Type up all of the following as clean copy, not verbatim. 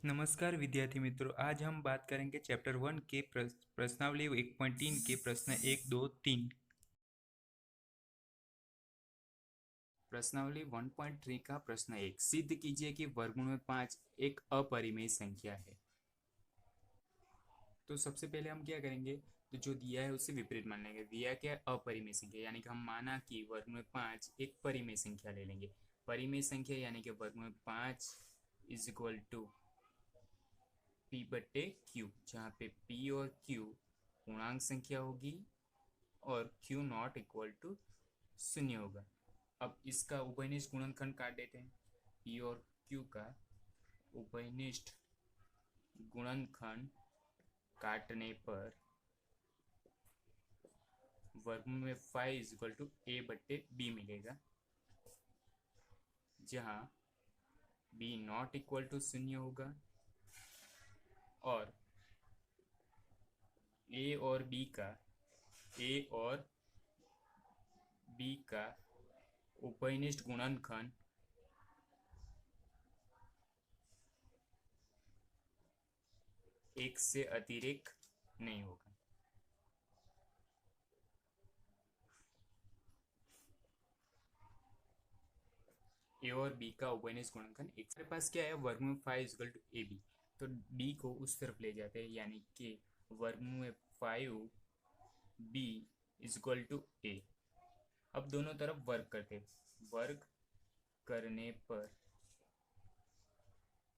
नमस्कार विद्यार्थी मित्रों, आज हम बात करेंगे चैप्टर 1 के प्रश्नावली 1.3 के प्रश्न 1, 2, 3। प्रश्नावली 1.3 का प्रश्न 1, सिद्ध कीजिए कि वर्गमूल में 5 एक अपरिमेय संख्या है। तो सबसे पहले हम क्या करेंगे, तो जो दिया है उससे विपरीत मान लेंगे। दिया क्या है? अपरिमेय संख्या, यानी कि हम माना कि वर्गमूल में 5 एक परिमेय संख्या ले लेंगे। परिमेय संख्या यानी कि वर्गमूल में 5 इज इक्वल टू पी बटे क्यू, जहाँ पे पी और क्यू पूर्णांक संख्या होगी और क्यू नॉट इक्वल टू 0 होगा। अब इसका उभयनिष्ठ गुणनखंड काट देते हैं। पी और क्यू का उभयनिष्ठ गुणनखंड काटने पर वर्गमूल में 5 इज इक्वल टू ए बटे बी मिलेगा, जहाँ बी नॉट इक्वल टू 0 होगा और ए और बी का उभयनिष्ठ गुणनखंड एक से अतिरिक्त नहीं होगा। ए और बी का उभयनिष्ठ गुणनखंड एक। हमारे पास क्या है? वर्गमूल 5 इक्वल टू ए बी, तो बी को उस तरफ ले जाते हैं, यानी कि वर्गमूल 5 बी इज इक्वल टू ए। अब दोनों तरफ वर्ग करते हैं। वर्ग करने पर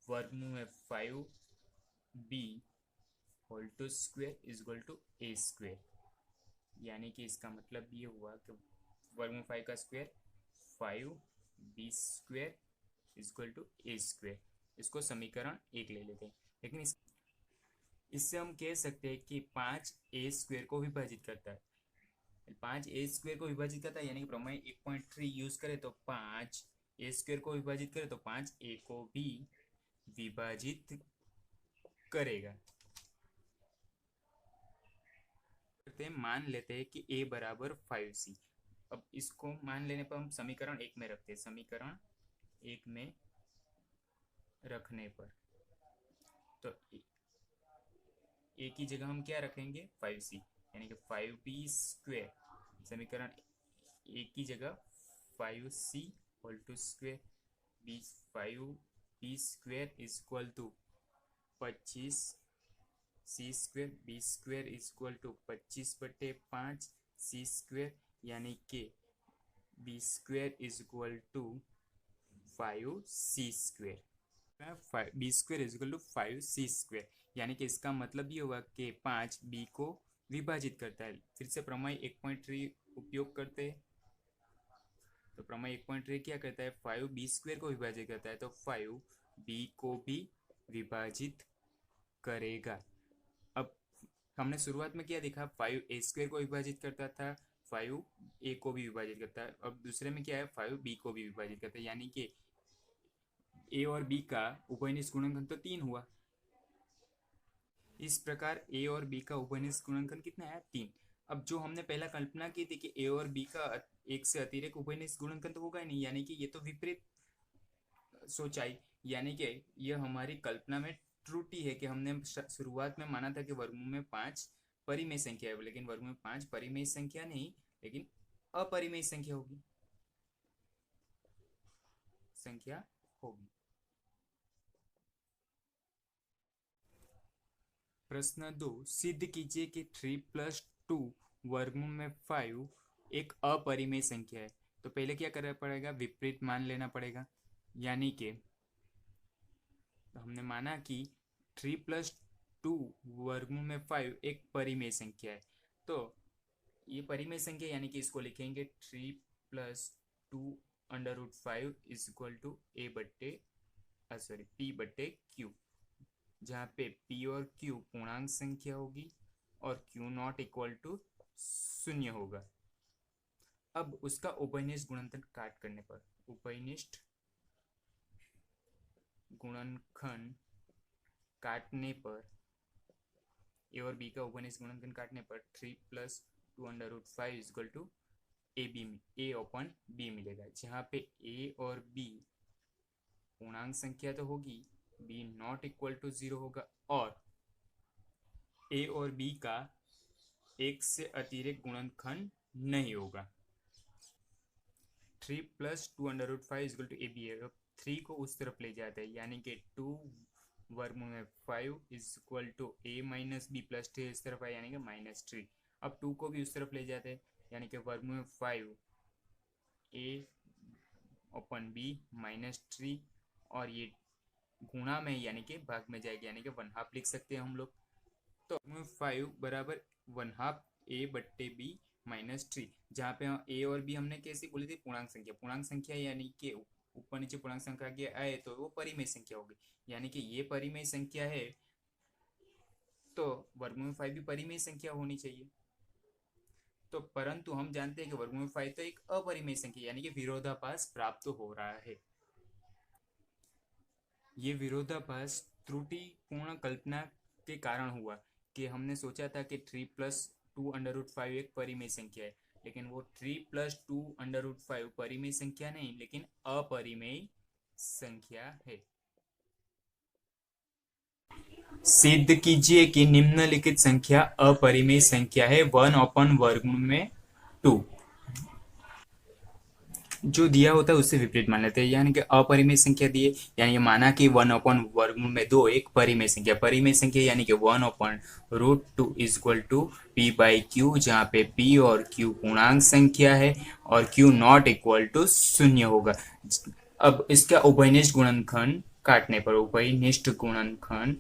वर्गमूल में 5 b whole to square is equal to a square, यानी कि इसका मतलब ये हुआ कि वर्गमूल 5 का square 5 b square is equal to a square. इसको समीकरण 1 ले लेते हैं, लेकिन इससे हम कह सकते हैं कि 5 ए स्क्वेयर को विभाजित करता है। 5 ए स्क्वेयर को विभाजित करता है, यानी कि प्रमेय 1.3 यूज करें तो 5 ए स्क्वेयर को विभाजित करें तो 5 ए को भी विभाजित करेगा। मान लेते हैं कि a बराबर 5c। अब इसको मान लेने पर हम समीकरण 1 में रखते हैं। समीकरण 1 में रखने पर तो a की जगह हम क्या रखेंगे? 5c, यानी कि 5b स्क्वेयर। समीकरण 1 की जगह 5c whole to square, 5b square is equal to 25 c square, b square is equal to 25/5 c square, यानी कि b square is equal to 5 c square. B square is equal to 5 c square, यानी कि इसका मतलब ये हुआ कि 5 B को विभाजित करता है। फिर से प्रमेय 1.3 उपयोग करते हैं। तो प्रमेय 1.3 क्या करता है? 5 बी स्क्वेयर को विभाजित करता है, तो 5 बी को भी विभाजित करेगा। अब हमने शुरुआत में क्या देखा? 5 ए स्क्वेयर को विभाजित करता था, 5 ए को भी विभाजित करता है। अब दूसरे में क्या है? 5 बी को भी विभाजित करता है, यानी कि ए और बी का उभयनिष्ठ गुणनखंड तो 3 हुआ। इस प्रकार ए और बी का उभयनिष्ठ गुणनखंड कितना है? 3। अब जो हमने पहला कल्पना की थी कि ए और बी का एक से अतिरिक्त उभयनिष्ठ गुणनखंड तो होगा ही नहीं, यानी कि ये तो विपरीत सोचाई, यानी कि यह हमारी कल्पना में त्रुटि है कि हमने शुरुआत में माना था कि वर्गमूल में 5 परिमेय संख्या है, लेकिन वर्गमूल में 5 परिमेय संख्या नहीं, लेकिन अपरिमेय संख्या होगी। प्रश्न 2, सिद्ध कीजिए कि 3+2 वर्गमूल में 5 एक अपरिमेय संख्या है। तो पहले क्या करना पड़ेगा? विपरीत मान लेना पड़ेगा, यानी कि तो हमने माना कि 3+2 वर्गमूल में 5 एक परिमेय संख्या है। तो ये परिमेय संख्या, यानी कि इसको लिखेंगे 3+2 √5 इज इक्वल टू पी बटे क्यू, जहाँ पे पी और क्यू पूर्णांक संख्या होगी और क्यू नॉट इक्वल टू 0 होगा। अब उसका उभयनिष्ठ गुणनखंड काट करने पर उभयनिष्ठ गुणनखंड काटने पर ए और बी का उभयनिष्ठ गुणनखंड काटने पर 3+2 √5 is equal to a upon b मिलेगा, जहाँ पे ए और बी पूर्णांक संख्या तो होगी बी नॉट इक्वल टू 0 होगा, और ए और बी का एक से अतिरिक्त गुणनखंड नहीं होगा। 3 + 2√5 इक्वल टू ए बी है। अब 3 को उस तरफ ले जाते हैं, यानी कि 2 वर्गमूल में 5 is equal to a minus b plus 3 इस तरफ है, यानी कि -3। अब 2 को भी उस तरफ ले जाते हैं, यानी कि वर्गमूल में 5 ए अपन बी -3, और ये गुणा में यानी कि भाग में जाएगी, यानी कि 1/2 लिख सकते हैं हम लोग। तो 5 बराबर 1/2 ए बट्टे बी -3, जहाँ पे ए और बी हमने कैसी बोली थी, पूर्णांक संख्या। पूर्णांक संख्या यानी कि ऊपर नीचे पूर्णांक संख्या के आए तो वो परिमेय संख्या होगी, यानी कि ये परिमेय संख्या है, तो वर्गमूल 5 भी परिमेय संख्या होनी चाहिए। तो परंतु हम जानते हैं कि वर्गमूल 5 तो एक अपरिमेय संख्या, यानी कि विरोधाभास प्राप्त हो रहा है। ये विरोधाभास त्रुटिपूर्ण कल्पना के कारण हुआ, कि हमने सोचा था कि 3 + 2√5 एक परिमेय संख्या है, लेकिन वो 3 + 2√5 परिमेय संख्या नहीं, लेकिन अपरिमेय संख्या है। सिद्ध कीजिए कि निम्नलिखित संख्या अपरिमेय संख्या है। 1/वर्गमूल में 2 जो दिया होता है उससे विपरीत मान लेते हैं, यानी कि अपरिमेय संख्या दिए, यानी कि माना कि 1/वर्गमूल में 2 एक परिमेय संख्या। परिमेय संख्या यानी कि 1/√2 is equal to p by q, जहाँ पे पी और क्यू पूर्णांक संख्या है और क्यू नॉट इक्वल टू 0 होगा। अब इसका उभयनिष्ठ गुणनखंड काटने पर, उभयनिष्ठ गुणनखंड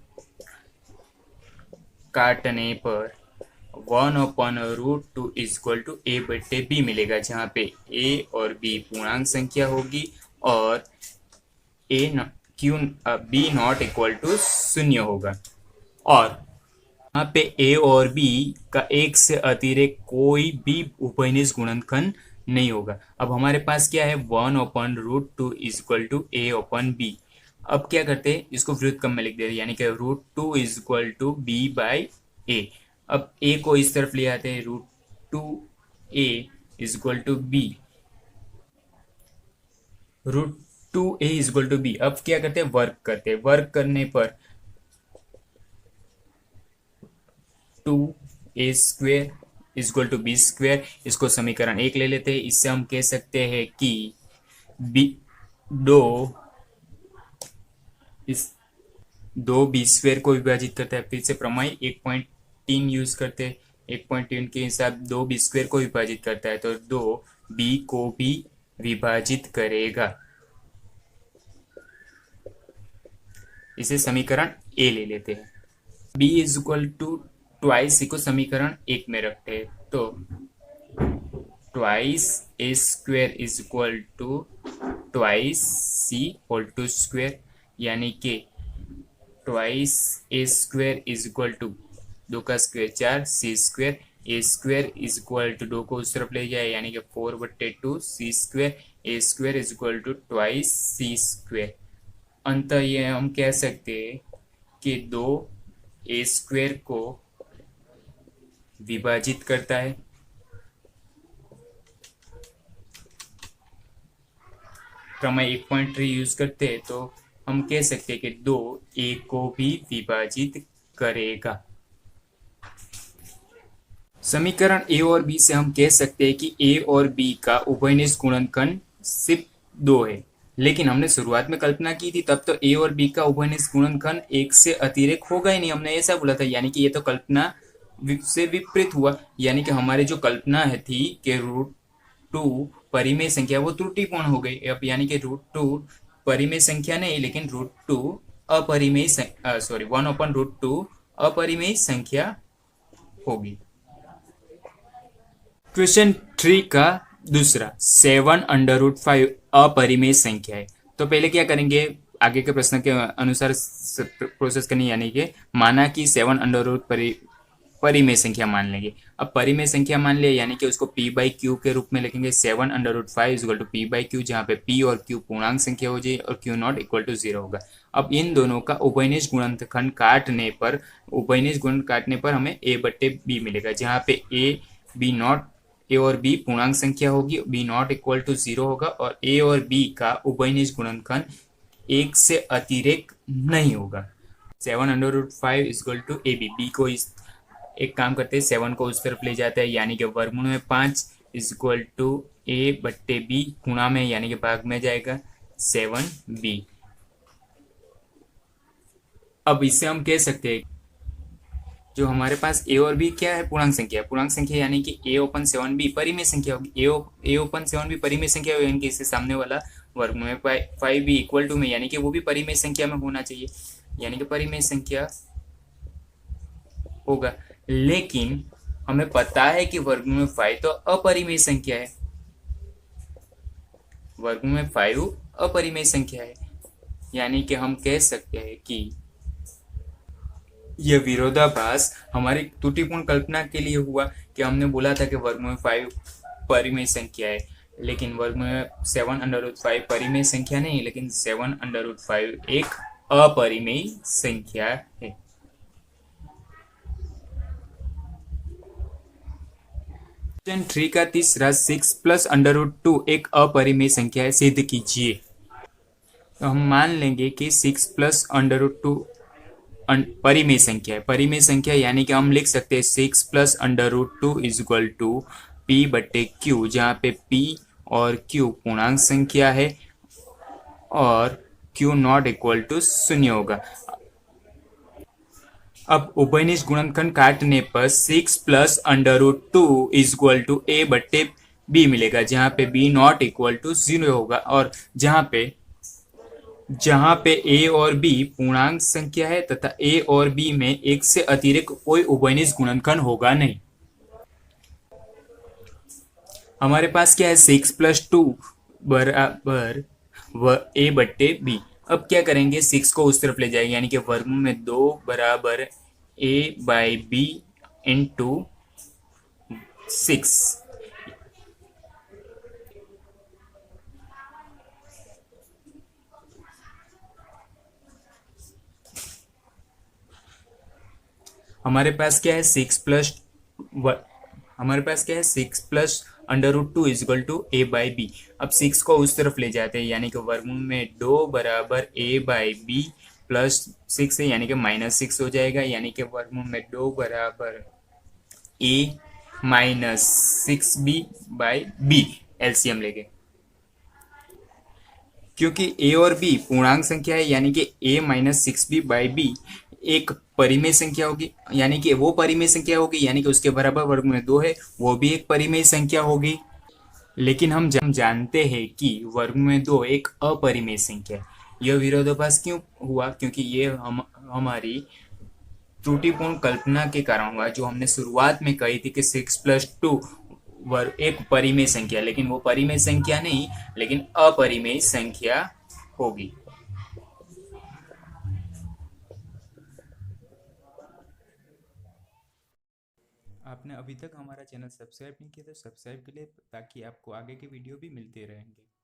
काटने पर 1/√2 इज इक्वल टू ए बट्टे बी मिलेगा, जहाँ पे ए और बी पूर्णांक संख्या होगी और A Q B not equal to 0 होगा, और यहाँ पे ए और बी का एक से अतिरिक्त कोई भी उभयनिष्ठ गुणनखंड नहीं होगा। अब हमारे पास क्या है, 1/√2 is equal to a upon b. अब क्या करते हैं, इसको विरुद्ध क्रम में लिख देते हैं, यानी कि √2 is equal to B by A. अब ए को इस तरफ ले आते हैं, √2 A is equal to B, √2 A is equal to B. अब क्या करते हैं, वर्क करते हैं। वर्क करने पर 2a² is equal to b², इसको समीकरण 1 ले लेते हैं। इससे हम कह सकते हैं कि बी दो इस 2b² को विभाजित करता है। फिर से प्रमेय 1.3 यूज करते हैं। 1.3 के हिसाब 2b² को विभाजित करता है, तो 2b को भी विभाजित करेगा। इसे समीकरण ए ले लेते हैं। b is equal to twice को समीकरण 1 में रखते हैं, तो twice a² is equal to twice c whole to square, यानी कि twice a² is equal to 2 का square 4 c², a² is equal to 2 को उस तरफ ले जाए, यानी कि 4/2 c², a² is equal to twice c²। अंततः ये हम कह सकते हैं कि 2a² को विभाजित करता है। प्रमेय 1.3 यूज करते हैं, तो हम कह सकते हैं कि 2a को भी विभाजित करेगा। समीकरण ए और बी से हम कह सकते हैं कि ए और बी का उभयनिष्ठ गुणनखंड सिर्फ 2 है, लेकिन हमने शुरुआत में कल्पना की थी तब तो ए और बी का उभयनिष्ठ गुणनखंड 1 से अतिरिक्त होगा ही नहीं, हमने ऐसा बोला था। यानी कि ये तो कल्पना से विपरीत हुआ, यानी कि हमारी जो कल्पना है थी कि √2 परिमेय संख्या, वो त्रुटिपूर्ण हो गई। अब यानी कि √2 परिमेय संख्या नहीं, लेकिन √2 अपरिमेय 1/√2 अपरिमेय संख्या होगी। क्वेश्चन 3 का दूसरा, 7/5 अपरिमेय संख्या है। तो पहले क्या करेंगे, आगे के प्रश्न के अनुसार प्रोसेस करनी, यानी कि माना कि 7/√ परिमेय संख्या मान लेंगे। अब परिमेय संख्या मान लिया, यानी कि उसको p बाई क्यू के रूप में लिखेंगे। 7/5 is equal to p by q, जहाँ पे p और q पूर्णांक संख्या हो जाए और q नॉट इक्वल टू 0 होगा। अब इन दोनों का उभयनिष्ठ गुणनखंड काटने पर हमें a बट्टे b मिलेगा, जहाँ पे ए और बी पूर्णांक संख्या होगी, b नॉट इक्वल टू 0 होगा, और a और b का उभयनिष्ठ गुणनखंड एक से अतिरिक्त नहीं होगा। 7/5 equal to a b. B को इस एक काम करते हैं, 7 को उस तरफ ले जाते हैं, यानी कि वर्गमूल में 5 इक्वल टू ए बट्टे बी, गुणा में यानी कि भाग में जाएगा 7b। अब इससे हम कह सकते हैं जो हमारे पास ए और बी क्या है, पूर्णांक संख्या। पूर्णांक संख्या यानी कि ए ओपन 7b परिमेय संख्या होगी। ए ओपन 7b परिमेय संख्या होगी, यानी कि इससे सामने वाला वर्गमूल में 5b इक्वल टू में, यानी कि वो भी परिमेय संख्या में होना चाहिए, यानी कि परिमेय संख्या होगा। लेकिन हमें पता है कि वर्गमूल में 5 तो अपरिमेय संख्या है, वर्गमूल में 5 अपरिमेय संख्या है, यानी कि हम कह सकते हैं कि यह विरोधाभास हमारी त्रुटिपूर्ण कल्पना के लिए हुआ कि हमने बोला था कि वर्गमूल में 5 परिमेय संख्या है, लेकिन वर्गमूल में 7/5 परिमेय संख्या नहीं, लेकिन 7/5 एक अपरिमेय संख्या है। क्वेश्चन 3 का तीसरा 6 प्लस √2 एक अपरिमेय संख्या है, सिद्ध कीजिए। तो हम मान लेंगे कि 6 प्लस √2 परिमेय संख्या है। परिमेय संख्या यानी कि हम लिख सकते हैं 6 प्लस √2 इक्वल टू पी बट्टे क्यू, जहाँ पे पी और क्यू पूर्णांक संख्या है और क्यू नॉट इक्वल टू 0 होगा। अब उभयनिष्ठ गुणनखंड काटने पर 6 प्लस √2 इक्वल टू ए बट्टे बी मिलेगा, जहाँ पे बी नॉट इक्वल टू 0 होगा, और जहां पे ए और बी पूर्णांक संख्या है तथा ए और बी में एक से अतिरिक्त कोई उभयनिष्ठ गुणनखंड होगा नहीं। हमारे पास क्या है, 6 प्लस 2 बराबर ए बट्टे बी। अब क्या करेंगे, 6 को उस तरफ ले जाएंगे, यानी कि वर्गमूल में 2 बराबर ए बाई बी इंटू 6। हमारे पास क्या है, 6 plus √2 equal to a by b. अब 6 को उस तरफ ले जाते हैं, यानी कि वर्गमूल में 2 बराबर ए बाई बी प्लस 6 है, यानी कि -6 हो जाएगा, यानी कि वर्गमूल में 2 बराबर A minus 6b by B, LCM लेके। क्योंकि ए और बी पूर्णांक संख्या है, यानी कि a minus 6b by B एक परिमेय संख्या होगी, यानी कि वो परिमेय संख्या होगी, यानी कि उसके बराबर वर्गमूल में 2 है, वो भी एक परिमेय संख्या होगी। लेकिन हम जानते हैं कि वर्गमूल में 2 एक अपरिमेय संख्या है। यह विरोधाभास क्यों हुआ, क्योंकि ये हमारी त्रुटिपूर्ण कल्पना के कारण हुआ, जो हमने शुरुआत में कही थी कि 6 प्लस 2 एक परिमेय संख्या, लेकिन वो परिमेय संख्या नहीं, लेकिन अपरिमेय संख्या होगी। आपने अभी तक हमारा चैनल सब्सक्राइब नहीं किया तो सब्सक्राइब के लिए, ताकि आपको आगे के वीडियो भी मिलते रहेंगे।